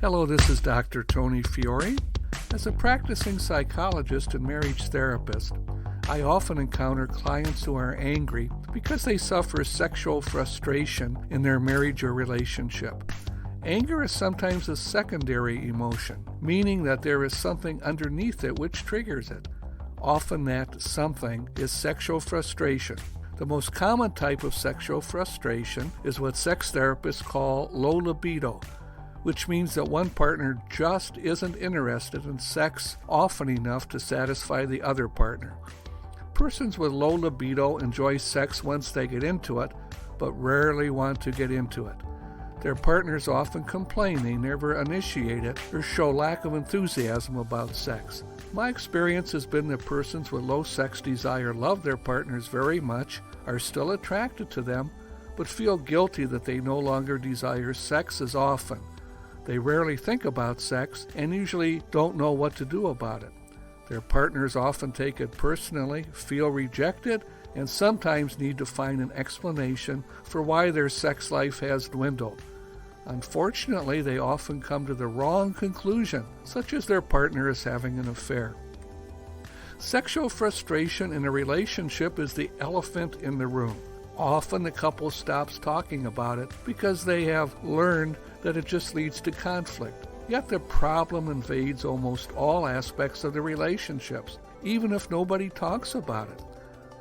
Hello, this is Dr. Tony Fiore. As a practicing psychologist and marriage therapist, I often encounter clients who are angry because they suffer sexual frustration in their marriage or relationship. Anger is sometimes a secondary emotion, meaning that there is something underneath it which triggers it. Often that something is sexual frustration. The most common type of sexual frustration is what sex therapists call low libido, which means that one partner just isn't interested in sex often enough to satisfy the other partner. Persons with low libido enjoy sex once they get into it, but rarely want to get into it. Their partners often complain they never initiate it or show lack of enthusiasm about sex. My experience has been that persons with low sex desire love their partners very much, are still attracted to them, but feel guilty that they no longer desire sex as often. They rarely think about sex and usually don't know what to do about it. Their partners often take it personally, feel rejected, and sometimes need to find an explanation for why their sex life has dwindled. Unfortunately, they often come to the wrong conclusion, such as their partner is having an affair. Sexual frustration in a relationship is the elephant in the room. Often the couple stops talking about it because they have learned that it just leads to conflict. Yet the problem invades almost all aspects of the relationships, even if nobody talks about it.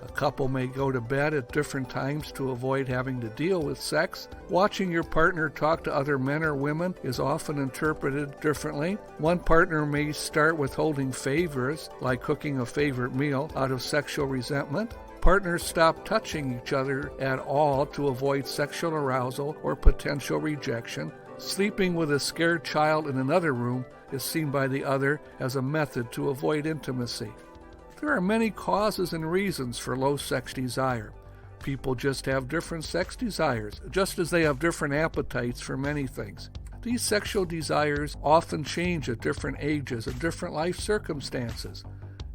A couple may go to bed at different times to avoid having to deal with sex. Watching your partner talk to other men or women is often interpreted differently. One partner may start withholding favors, like cooking a favorite meal, out of sexual resentment. Partners stop touching each other at all to avoid sexual arousal or potential rejection. Sleeping with a scared child in another room is seen by the other as a method to avoid intimacy. There are many causes and reasons for low sex desire. People just have different sex desires, just as they have different appetites for many things. These sexual desires often change at different ages and different life circumstances.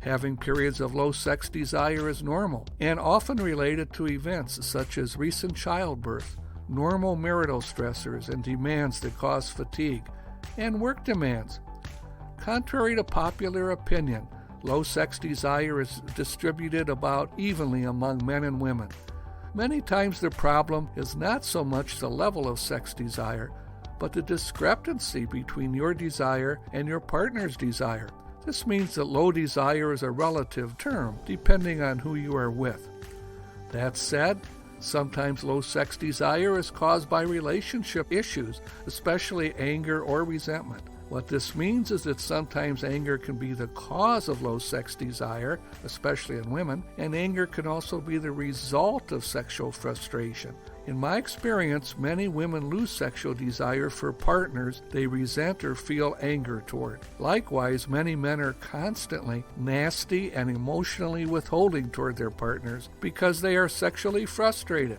Having periods of low sex desire is normal and often related to events such as recent childbirth, normal marital stressors and demands that cause fatigue, and work demands. Contrary to popular opinion, low sex desire is distributed about evenly among men and women. Many times the problem is not so much the level of sex desire, but the discrepancy between your desire and your partner's desire. This means that low desire is a relative term, depending on who you are with. That said, sometimes low sex desire is caused by relationship issues, especially anger or resentment. What this means is that sometimes anger can be the cause of low sex desire, especially in women, and anger can also be the result of sexual frustration. In my experience, many women lose sexual desire for partners they resent or feel anger toward. Likewise, many men are constantly nasty and emotionally withholding toward their partners because they are sexually frustrated.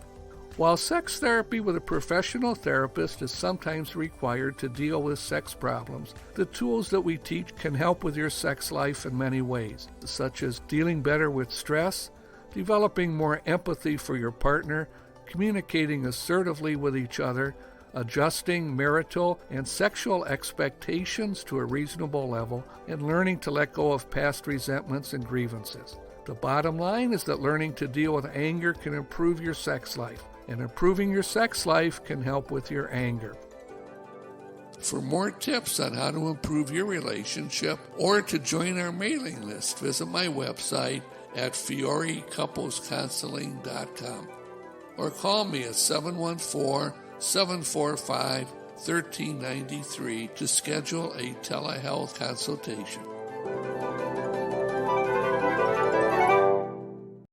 While sex therapy with a professional therapist is sometimes required to deal with sex problems, the tools that we teach can help with your sex life in many ways, such as dealing better with stress, developing more empathy for your partner, communicating assertively with each other, adjusting marital and sexual expectations to a reasonable level, and learning to let go of past resentments and grievances. The bottom line is that learning to deal with anger can improve your sex life, and improving your sex life can help with your anger. For more tips on how to improve your relationship or to join our mailing list, visit my website at FioreCouplesCounseling.com or call me at 714-745-1393 to schedule a telehealth consultation.